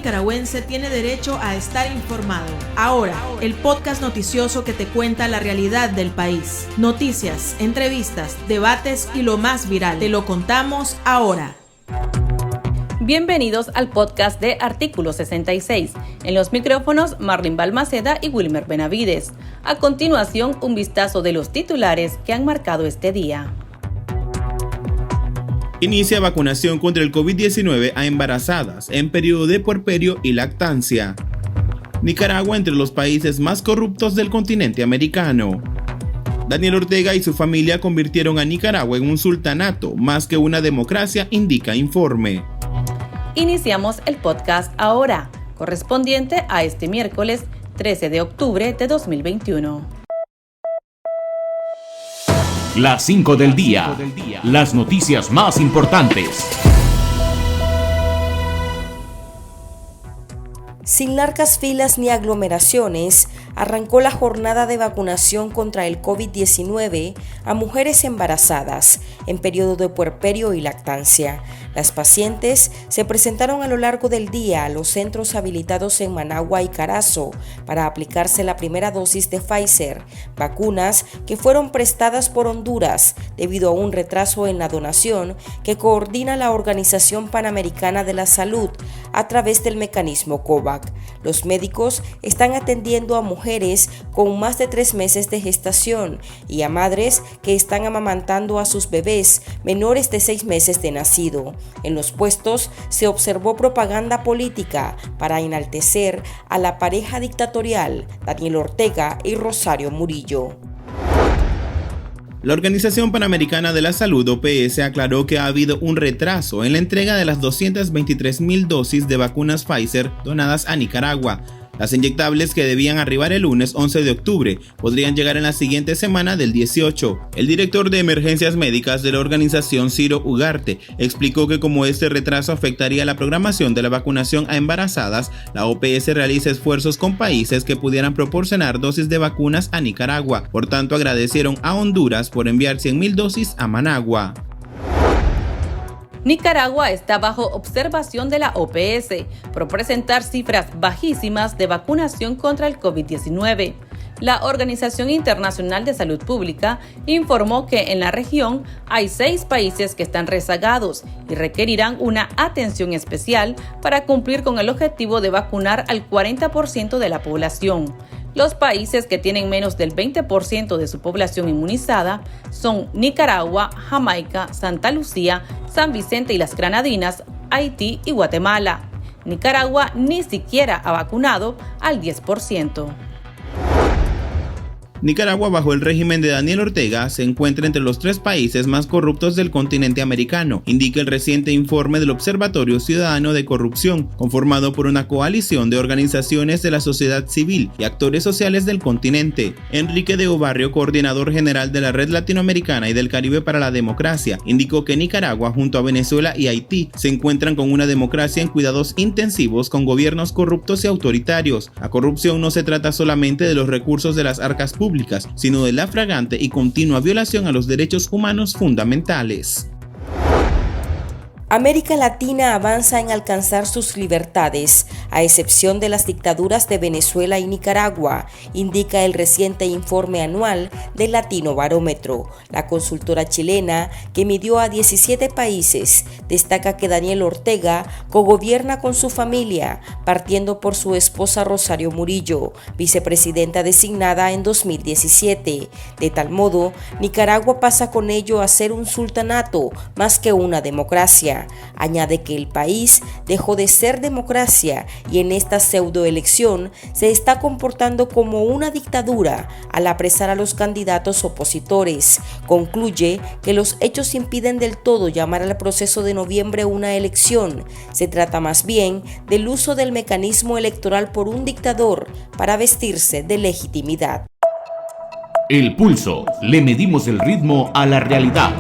nicaragüense tiene derecho a estar informado. Ahora, el podcast noticioso que te cuenta la realidad del país. Noticias, entrevistas, debates y lo más viral. Te lo contamos ahora. Bienvenidos al podcast de Artículo 66. En los micrófonos, Marlene Balmaceda y Wilmer Benavides. A continuación, un vistazo de los titulares que han marcado este día. Inicia vacunación contra el COVID-19 a embarazadas en periodo de puerperio y lactancia. Nicaragua entre los países más corruptos del continente americano. Daniel Ortega y su familia convirtieron a Nicaragua en un sultanato más que una democracia, indica informe. Iniciamos el podcast ahora, correspondiente a este miércoles 13 de octubre de 2021. Las 5 del día. Las noticias más importantes. Sin largas filas ni aglomeraciones, arrancó la jornada de vacunación contra el COVID-19 a mujeres embarazadas en periodo de puerperio y lactancia. Las pacientes se presentaron a lo largo del día a los centros habilitados en Managua y Carazo para aplicarse la primera dosis de Pfizer, vacunas que fueron prestadas por Honduras debido a un retraso en la donación que coordina la Organización Panamericana de la Salud a través del mecanismo COVAX. Los médicos están atendiendo a mujeres con más de 3 meses de gestación y a madres que están amamantando a sus bebés menores de 6 meses de nacido. En los puestos se observó propaganda política para enaltecer a la pareja dictatorial Daniel Ortega y Rosario Murillo. La Organización Panamericana de la Salud, OPS, aclaró que ha habido un retraso en la entrega de las 223,000 dosis de vacunas Pfizer donadas a Nicaragua. Las inyectables, que debían arribar el lunes 11 de octubre, podrían llegar en la siguiente semana del 18. El director de emergencias médicas de la organización, Ciro Ugarte, explicó que como este retraso afectaría la programación de la vacunación a embarazadas, la OPS realiza esfuerzos con países que pudieran proporcionar dosis de vacunas a Nicaragua. Por tanto, agradecieron a Honduras por enviar 100,000 dosis a Managua. Nicaragua está bajo observación de la OPS por presentar cifras bajísimas de vacunación contra el COVID-19. La Organización Internacional de Salud Pública informó que en la región hay 6 países que están rezagados y requerirán una atención especial para cumplir con el objetivo de vacunar al 40% de la población. Los países que tienen menos del 20% de su población inmunizada son Nicaragua, Jamaica, Santa Lucía, San Vicente y las Granadinas, Haití y Guatemala. Nicaragua ni siquiera ha vacunado al 10%. Nicaragua, bajo el régimen de Daniel Ortega, se encuentra entre los 3 países más corruptos del continente americano, indica el reciente informe del Observatorio Ciudadano de Corrupción, conformado por una coalición de organizaciones de la sociedad civil y actores sociales del continente. Enrique de Obarrio, coordinador general de la Red Latinoamericana y del Caribe para la Democracia, indicó que Nicaragua, junto a Venezuela y Haití, se encuentran con una democracia en cuidados intensivos con gobiernos corruptos y autoritarios. La corrupción no se trata solamente de los recursos de las arcas públicas, sino de la flagrante y continua violación a los derechos humanos fundamentales. América Latina avanza en alcanzar sus libertades, a excepción de las dictaduras de Venezuela y Nicaragua, indica el reciente informe anual del Latino Barómetro. La consultora chilena, que midió a 17 países, destaca que Daniel Ortega cogobierna con su familia, partiendo por su esposa Rosario Murillo, vicepresidenta designada en 2017. De tal modo, Nicaragua pasa con ello a ser un sultanato más que una democracia. Añade que el país dejó de ser democracia y en esta pseudoelección se está comportando como una dictadura al apresar a los candidatos opositores. Concluye que los hechos impiden del todo llamar al proceso de noviembre una elección. Se trata más bien del uso del mecanismo electoral por un dictador para vestirse de legitimidad. El pulso. Le medimos el ritmo a la realidad.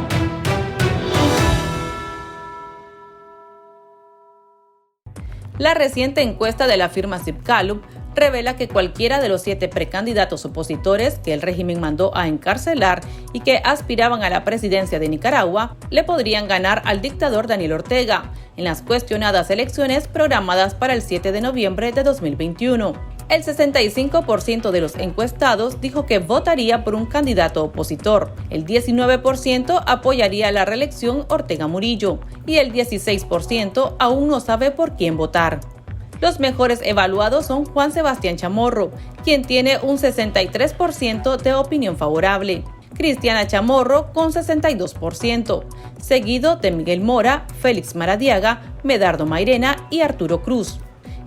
La reciente encuesta de la firma Zipcalup revela que cualquiera de los 7 precandidatos opositores que el régimen mandó a encarcelar y que aspiraban a la presidencia de Nicaragua le podrían ganar al dictador Daniel Ortega en las cuestionadas elecciones programadas para el 7 de noviembre de 2021. El 65% de los encuestados dijo que votaría por un candidato opositor, el 19% apoyaría la reelección Ortega Murillo y el 16% aún no sabe por quién votar. Los mejores evaluados son Juan Sebastián Chamorro, quien tiene un 63% de opinión favorable, Cristiana Chamorro con 62%, seguido de Miguel Mora, Félix Maradiaga, Medardo Mairena y Arturo Cruz.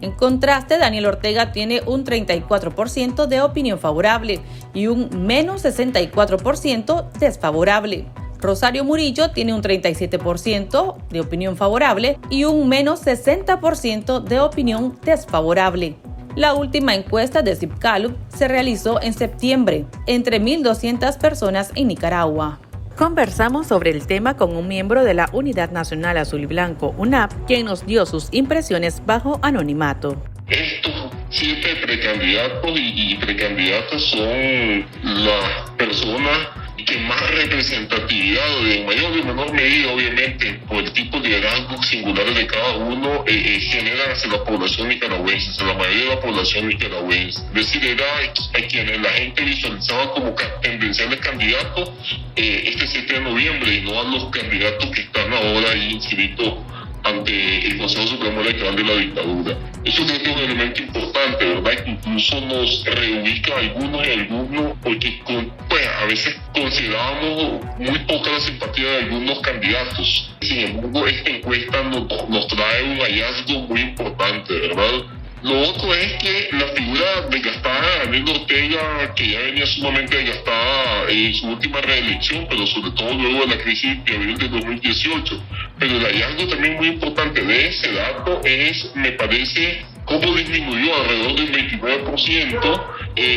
En contraste, Daniel Ortega tiene un 34% de opinión favorable y un menos 64% desfavorable. Rosario Murillo tiene un 37% de opinión favorable y un menos 60% de opinión desfavorable. La última encuesta de Zipcalup se realizó en septiembre, entre 1.200 personas en Nicaragua. Conversamos sobre el tema con un miembro de la Unidad Nacional Azul y Blanco, UNAB, quien nos dio sus impresiones bajo anonimato. Estos 7 precandidatos y precandidatas son las personas que más representatividad, en mayor o menor medida, obviamente, por el tipo de liderazgo singular de cada uno, generan hacia la población nicaragüense, hacia la mayoría de la población nicaragüense. Es decir, era a quienes la gente visualizaba como tendenciales candidatos este 7 de noviembre y no a los candidatos que están ahora ahí inscritos ante el Consejo Supremo Electoral de la dictadura. Eso creo que es un elemento importante, ¿verdad? Que incluso nos reubica a algunos y algunos, porque a veces considerábamos muy poca la simpatía de algunos candidatos. Sin embargo, esta encuesta nos trae un hallazgo muy importante, ¿verdad? Lo otro es que la figura desgastada de Daniel Ortega, que ya venía sumamente desgastada en su última reelección, pero sobre todo luego de la crisis de abril de 2018. Pero el hallazgo también muy importante de ese dato es, me parece, cómo disminuyó alrededor del 29%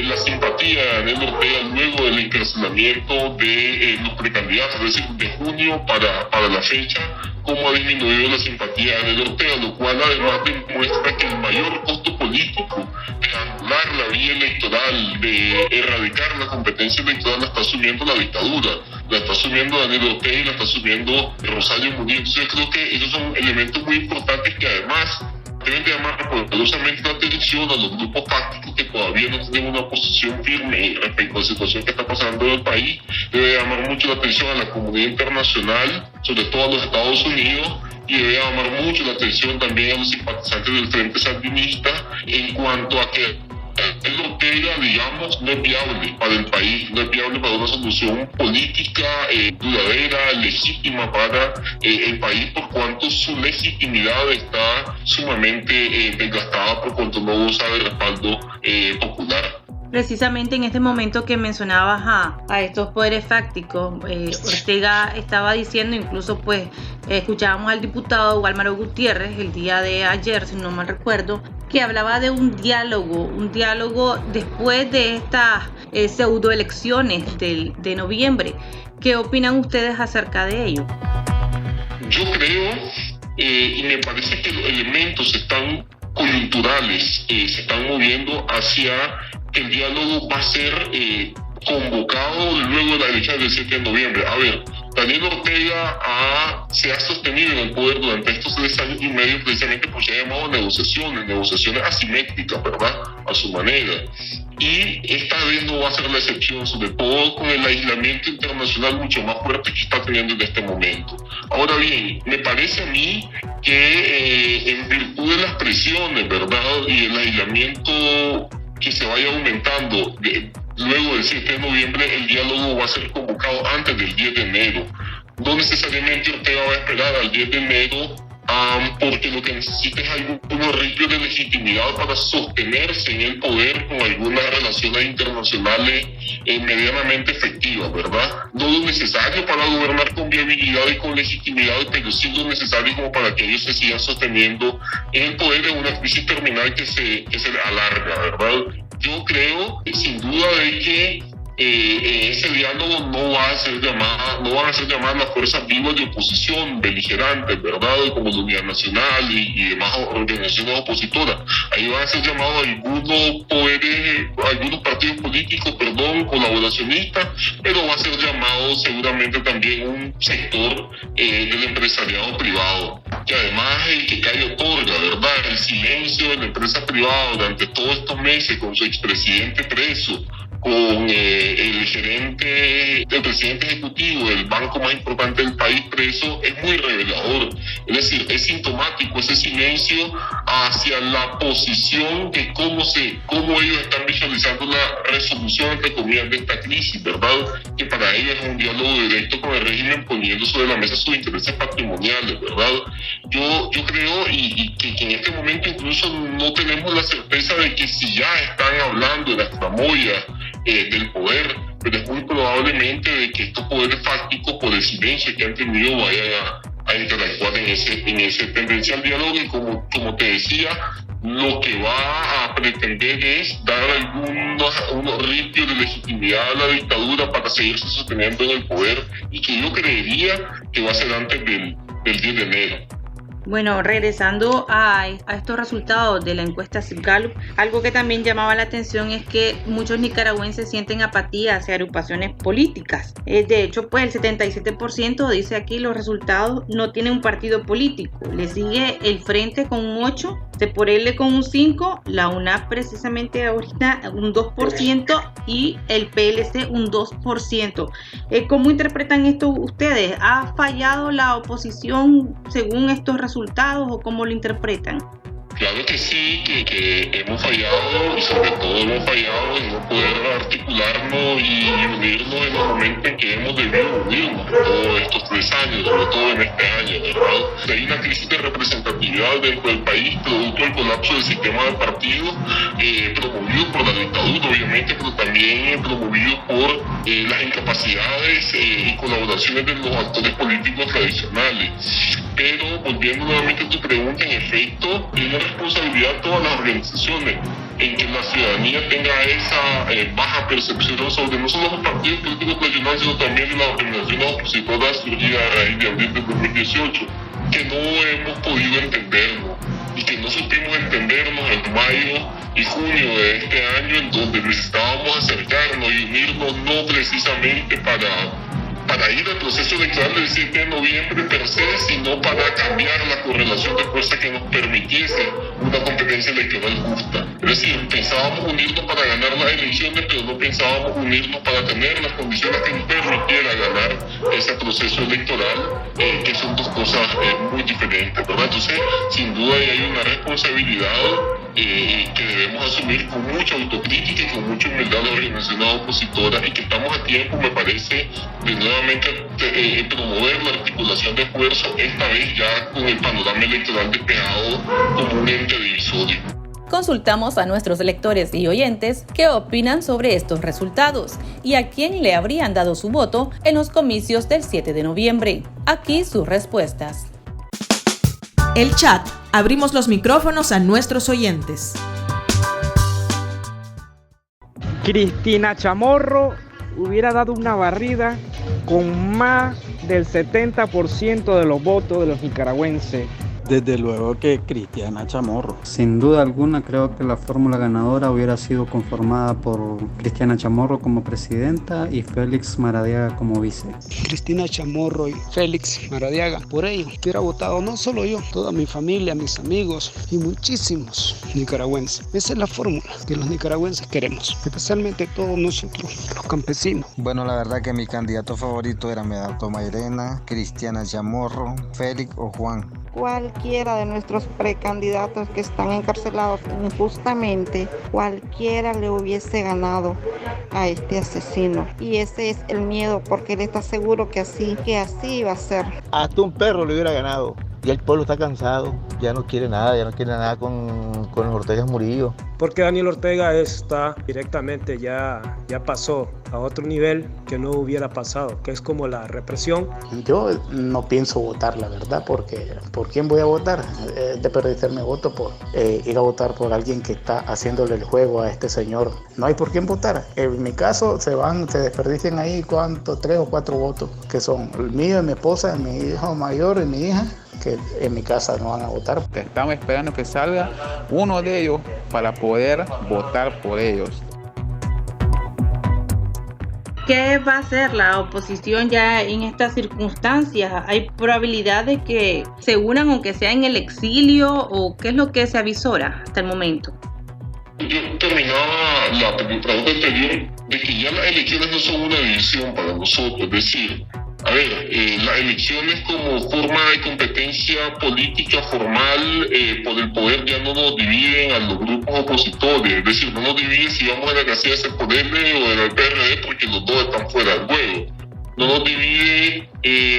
la simpatía de Daniel Ortega luego del encarcelamiento de los precandidatos, es decir, de junio para la fecha, cómo ha disminuido la simpatía de Daniel Ortega, lo cual además demuestra que el mayor costo político de anular la vía electoral, de erradicar la competencia electoral, la está asumiendo la dictadura, la está asumiendo Daniel Ortega y la está asumiendo Rosario Murillo. Entonces yo creo que esos son elementos muy importantes que además deben de llamar poderosamente la atención a los grupos tácticos que todavía no tienen una posición firme respecto a la situación que está pasando en el país. Debe llamar mucho la atención a la comunidad internacional, sobre todo a los Estados Unidos, y debe llamar mucho la atención también a los simpatizantes del Frente Sandinista en cuanto a que el Ortega, digamos, no es viable para el país, no es viable para una solución política duradera, legítima para el país, por cuanto su legitimidad está sumamente desgastada por cuanto no goza de respaldo popular. Precisamente en este momento que mencionabas a estos poderes fácticos, Ortega estaba diciendo, incluso pues escuchábamos al diputado Wálmaro Gutiérrez el día de ayer, si no mal recuerdo, que hablaba de un diálogo después de estas pseudoelecciones de noviembre. ¿Qué opinan ustedes acerca de ello? Yo creo, y me parece que los elementos están coyunturales, se están moviendo hacia que el diálogo va a ser convocado luego de la elección del 7 de noviembre. A ver, Daniel Ortega se ha sostenido en el poder durante estos 3 años y medio precisamente porque se ha llamado negociaciones asimétricas, ¿verdad? A su manera. Y esta vez no va a ser la excepción, sobre todo con el aislamiento internacional mucho más fuerte que está teniendo en este momento. Ahora bien, me parece a mí que en virtud de las presiones, ¿verdad? Y el aislamiento que se vaya aumentando luego del 7 de noviembre, el diálogo va a ser convocado antes del 10 de enero. No necesariamente Ortega va a esperar al 10 de enero, porque lo que necesita es algún ripio de legitimidad para sostenerse en el poder con algunas relaciones internacionales medianamente efectivas, ¿verdad? No lo necesario para gobernar con viabilidad y con legitimidad, pero sí lo necesario como para que ellos se sigan sosteniendo en el poder en una crisis terminal que se alarga, ¿verdad? Yo creo, sin duda, de que en ese diálogo no van a ser llamadas las fuerzas vivas de oposición beligerantes, ¿verdad? Como la Unidad Nacional y demás organizaciones opositoras. Ahí van a ser llamados algunos partidos políticos, colaboracionistas, pero va a ser llamado seguramente también un sector del empresariado privado, que además es el que cae otorga, ¿verdad? El silencio de la empresa privada durante todos estos meses, con su expresidente preso, con el presidente ejecutivo del banco más importante del país preso, es muy revelador. Es decir, es sintomático ese silencio hacia la posición de cómo ellos están visualizando la resolución, entre comillas, de esta crisis, ¿verdad? Que para ellos es un diálogo directo con el régimen, poniendo sobre la mesa sus intereses patrimoniales, ¿verdad? Yo creo que en este momento incluso no tenemos la certeza de que si ya están hablando de las tramoyas del poder, pero es muy probablemente de que estos poderes fácticos, por el silencio que han tenido, vayan a interactuar en ese tendencial diálogo, y como te decía, lo que va a pretender es dar unos rindios de legitimidad a la dictadura para seguirse sosteniendo en el poder, y que yo creería que va a ser antes del 10 de enero. Bueno, regresando a estos resultados de la encuesta Gallup, algo que también llamaba la atención es que muchos nicaragüenses sienten apatía hacia agrupaciones políticas. De hecho, pues el 77% dice aquí los resultados no tiene un partido político. Le sigue el Frente con un 8%, por él con un 5%, la UNAP precisamente ahorita un 2% y el PLC un 2%. ¿Cómo interpretan esto ustedes? ¿Ha fallado la oposición según estos resultados o cómo lo interpretan? Claro que sí, que hemos fallado, y sobre todo hemos fallado en no poder articularnos y unirnos en el momento en que hemos debido unirnos todos estos 3 años, sobre todo en este año, ¿verdad? Hay una crisis de representatividad dentro del país, producto del colapso del sistema de partidos, promovido por la dictadura, obviamente, pero también promovido por las incapacidades y colaboraciones de los actores políticos tradicionales. Pero, volviendo nuevamente a tu pregunta, en efecto, es una responsabilidad de todas las organizaciones en que la ciudadanía tenga esa baja percepción sobre no solo los partidos políticos tradicionales, sino también de las organizaciones opositoras surgidas a raíz de abril de 2018, que no hemos podido entendernos y que no supimos entendernos en mayo y junio de este año, en donde necesitábamos acercarnos y unirnos no precisamente para ir al proceso electoral del 7 de noviembre per se, sino para cambiar la correlación de fuerza que nos permitiese una competencia electoral justa. Es decir, pensábamos unirnos para ganar las elecciones, pero no pensábamos unirnos para tener las condiciones que nos permitiera ganar ese proceso electoral, que son dos cosas muy diferentes, ¿verdad? Entonces, sin duda hay una responsabilidad que debemos asumir con mucha autocrítica y con mucha humildad las organizaciones opositoras, y que estamos a tiempo, me parece, de nuevamente promover la articulación de esfuerzos, esta vez ya con el panorama electoral despejado como un ente divisorio. Consultamos a nuestros lectores y oyentes qué opinan sobre estos resultados y a quién le habrían dado su voto en los comicios del 7 de noviembre. Aquí sus respuestas. El chat. Abrimos los micrófonos a nuestros oyentes. Cristina Chamorro hubiera dado una barrida con más del 70% de los votos de los nicaragüenses. Desde luego que Cristiana Chamorro. Sin duda alguna, creo que la fórmula ganadora hubiera sido conformada por Cristiana Chamorro como presidenta y Félix Maradiaga como vice. Cristina Chamorro y Félix Maradiaga. Por ello, hubiera votado no solo yo, toda mi familia, mis amigos y muchísimos nicaragüenses. Esa es la fórmula que los nicaragüenses queremos, especialmente todos nosotros, los campesinos. Bueno, la verdad que mi candidato favorito era Medardo Mairena, Cristiana Chamorro, Félix o Juan. Cualquiera de nuestros precandidatos que están encarcelados injustamente, cualquiera le hubiese ganado a este asesino. Y ese es el miedo, porque él está seguro que así iba a ser. Hasta un perro le hubiera ganado. Ya el pueblo está cansado, ya no quiere nada con Ortega Murillo. Porque Daniel Ortega está directamente, ya pasó a otro nivel que no hubiera pasado, que es como la represión. Yo no pienso votar, la verdad, porque ¿por quién voy a votar? Desperdiciar mi voto por ir a votar por alguien que está haciéndole el juego a este señor. No hay por quién votar. En mi caso se desperdician ahí 3 o 4 votos, que son el mío, mi esposa, mi hijo mayor y mi hija, que en mi casa no van a votar. Estamos esperando que salga uno de ellos para poder votar por ellos. ¿Qué va a hacer la oposición ya en estas circunstancias? ¿Hay probabilidad de que se unan aunque sea en el exilio o qué es lo que se avisora hasta el momento? Yo terminaba la pregunta anterior de que ya las elecciones no son una división para nosotros, es decir, las elecciones como forma de competencia política formal por el poder ya no nos dividen a los grupos opositores, es decir, no nos divide si vamos a la casilla de SPDL o del PRD porque los dos están fuera del juego. No nos divide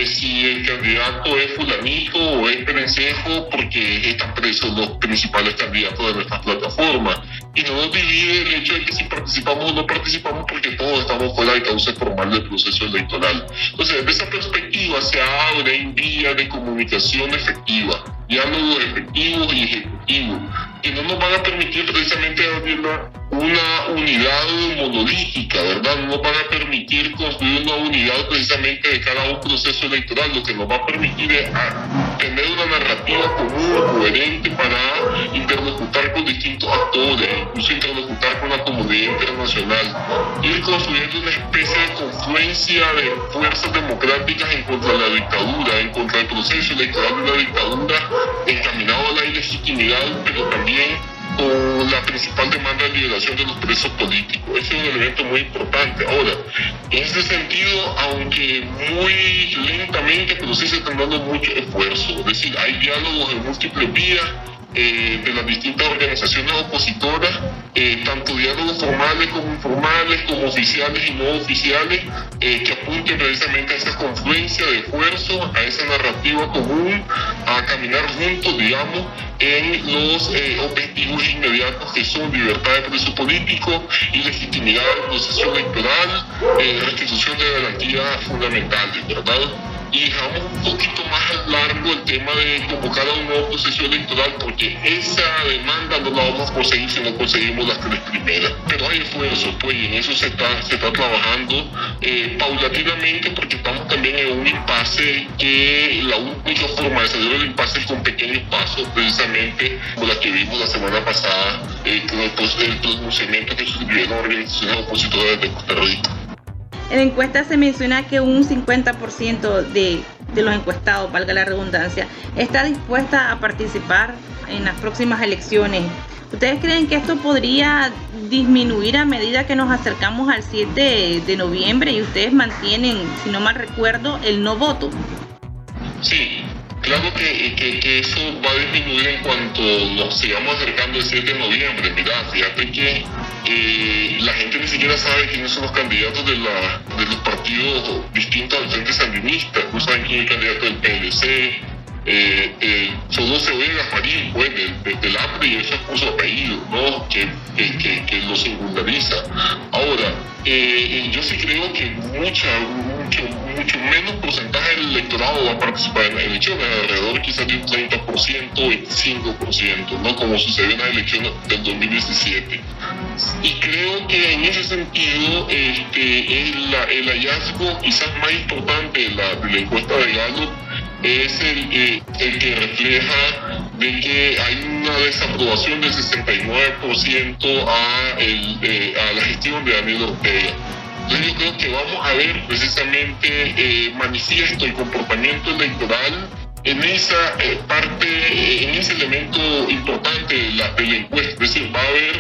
si el candidato es fulanito o es perencejo porque están presos los principales candidatos de nuestra plataforma. Y no nos divide el hecho de que si participamos o no participamos porque todos estamos fuera del cauce formal del proceso electoral. Entonces, desde esa perspectiva se abre vía de comunicación efectiva, diálogos efectivos y ejecutivos, que no nos van a permitir precisamente una unidad monolítica, ¿verdad? No nos van a permitir construir una unidad precisamente de cara a un proceso electoral. Lo que nos va a permitir es tener una narrativa común, coherente para interlocutar con distintos actores, incluso interlocutar con la comunidad internacional, ir construyendo una especie de confluencia de fuerzas democráticas en contra de la dictadura, en contra del proceso electoral de la dictadura, encaminado a la ilegitimidad, pero también con la principal demanda de liberación de los presos políticos. Ese es un elemento muy importante. Ahora, en ese sentido, aunque muy lentamente, pero sí se están dando mucho esfuerzo. Es decir, hay diálogos en múltiples vías de las distintas organizaciones opositoras, tanto diálogos formales como informales, como oficiales y no oficiales, que apunten precisamente a esa confluencia de esfuerzo, a esa narrativa común, a caminar juntos, digamos, en los objetivos inmediatos que son libertad de preso político y legitimidad del proceso electoral, restitución de garantías fundamentales, ¿verdad? Y dejamos un poquito más largo el tema de convocar a un nuevo proceso electoral porque esa demanda no la vamos a conseguir si no conseguimos las 3 primeras. Pero hay esfuerzo, pues, y en eso se está trabajando paulatinamente porque estamos también en un impasse que la única forma de salir del impasse es con pequeños pasos, precisamente como la que vimos la semana pasada con el pronunciamiento que suscribieron organizaciones opositoras de Costa Rica. En la encuesta se menciona que un 50% de los encuestados, valga la redundancia, está dispuesta a participar en las próximas elecciones. ¿Ustedes creen que esto podría disminuir a medida que nos acercamos al 7 de noviembre y ustedes mantienen, si no mal recuerdo, el no voto? Sí, claro que eso va a disminuir en cuanto nos sigamos acercando al 7 de noviembre. Mira, fíjate que la gente ni siquiera sabe quiénes son los candidatos de los partidos distintos al Frente Sandinista. No saben quién es el candidato del PLC. Solo se oye Gasparín, pues, del APRE, y eso es por su apellido, ¿no? Que lo singulariza. Ahora, yo sí creo que mucho menos porcentaje del electorado va a participar en las elecciones, alrededor quizás de un 30%, 25%, ¿no? Como sucedió en las elecciones del 2017. Y creo que en ese sentido el hallazgo quizás más importante de la encuesta de Gallup es el que refleja de que hay una desaprobación del 69% a la gestión de Daniel Ortega. Entonces yo creo que vamos a ver precisamente manifiesto el comportamiento electoral en esa parte, en ese elemento importante de la encuesta. Es decir, va a haber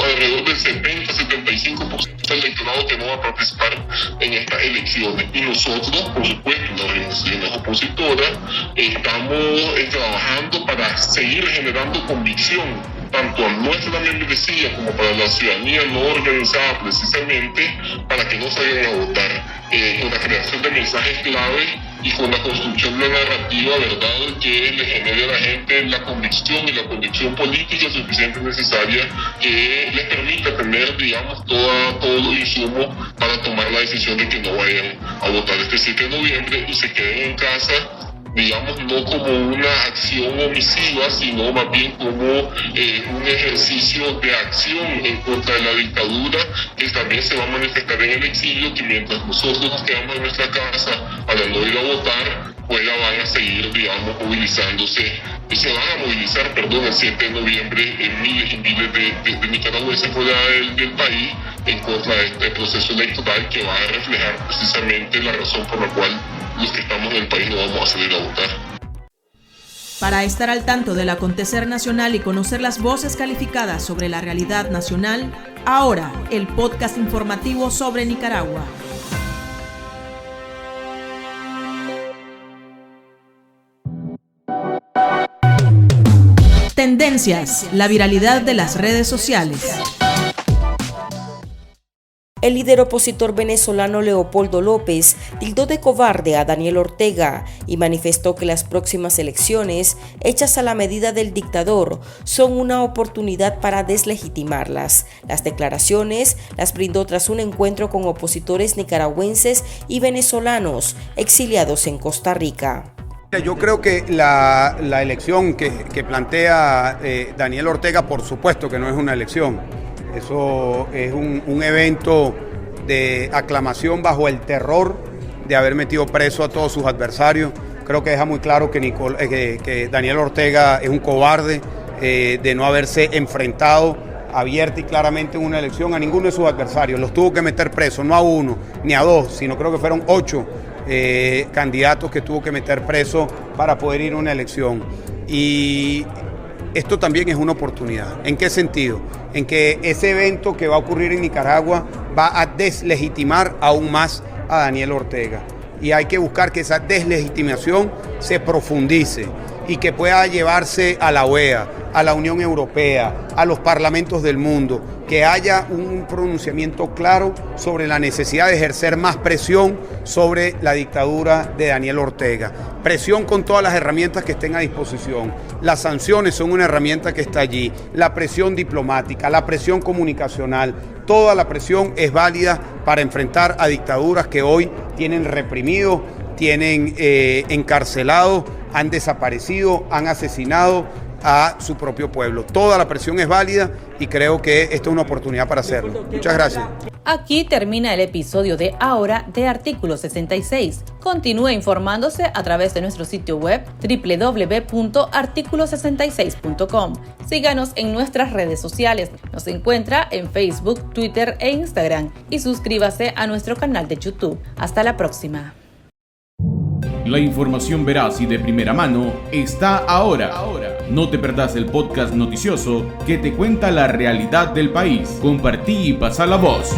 alrededor del 70-75% del electorado que no va a participar en estas elecciones. Y nosotros, por supuesto, las organizaciones opositoras, estamos trabajando para seguir generando convicción, tanto a nuestra membresía como para la ciudadanía no organizada, precisamente para que no salgan a votar, con la creación de mensajes clave y con la construcción de una narrativa, ¿verdad?, que le genere a la gente obviamente la convicción y la convicción política suficiente necesaria que les permita tener, digamos, todo el insumo para tomar la decisión de que no vayan a votar este 7 de noviembre y se queden en casa, digamos, no como una acción omisiva, sino más bien como un ejercicio de acción en contra de la dictadura, que también se va a manifestar en el exilio, que mientras nosotros nos quedamos en nuestra casa para no ir a votar, pues la van a seguir, digamos, movilizándose, y se van a movilizar, el 7 de noviembre en miles y miles de nicaragüenses fuera del país en contra de este proceso electoral que va a reflejar precisamente la razón por la cual los que estamos en el país no vamos a salir a votar. Para estar al tanto del acontecer nacional y conocer las voces calificadas sobre la realidad nacional, ahora el podcast informativo sobre Nicaragua. Tendencias, la viralidad de las redes sociales. El líder opositor venezolano Leopoldo López tildó de cobarde a Daniel Ortega y manifestó que las próximas elecciones, hechas a la medida del dictador, son una oportunidad para deslegitimarlas. Las declaraciones las brindó tras un encuentro con opositores nicaragüenses y venezolanos exiliados en Costa Rica. Yo creo que la elección que plantea Daniel Ortega, por supuesto que no es una elección. Eso es un evento de aclamación bajo el terror de haber metido preso a todos sus adversarios. Creo que deja muy claro que Daniel Ortega es un cobarde de no haberse enfrentado abierta y claramente en una elección a ninguno de sus adversarios. Los tuvo que meter preso, no a uno ni a dos, sino creo que fueron 8 candidatos que tuvo que meter preso para poder ir a una elección. Y esto también es una oportunidad. ¿En qué sentido? En que ese evento que va a ocurrir en Nicaragua va a deslegitimar aún más a Daniel Ortega. Y hay que buscar que esa deslegitimación se profundice y que pueda llevarse a la OEA, a la Unión Europea, a los parlamentos del mundo, que haya un pronunciamiento claro sobre la necesidad de ejercer más presión sobre la dictadura de Daniel Ortega. Presión con todas las herramientas que estén a disposición. Las sanciones son una herramienta que está allí. La presión diplomática, la presión comunicacional, toda la presión es válida para enfrentar a dictaduras que hoy tienen reprimido, tienen encarcelado, han desaparecido, han asesinado a su propio pueblo. Toda la presión es válida y creo que esta es una oportunidad para hacerlo. Muchas gracias. Aquí termina el episodio de Ahora de Artículo 66. Continúe informándose a través de nuestro sitio web www.articulo66.com. Síganos en nuestras redes sociales. Nos encuentra en Facebook, Twitter e Instagram y suscríbase a nuestro canal de YouTube. Hasta la próxima. La información veraz y de primera mano está ahora. No te perdás el podcast noticioso que te cuenta la realidad del país. Compartí y pasa la voz.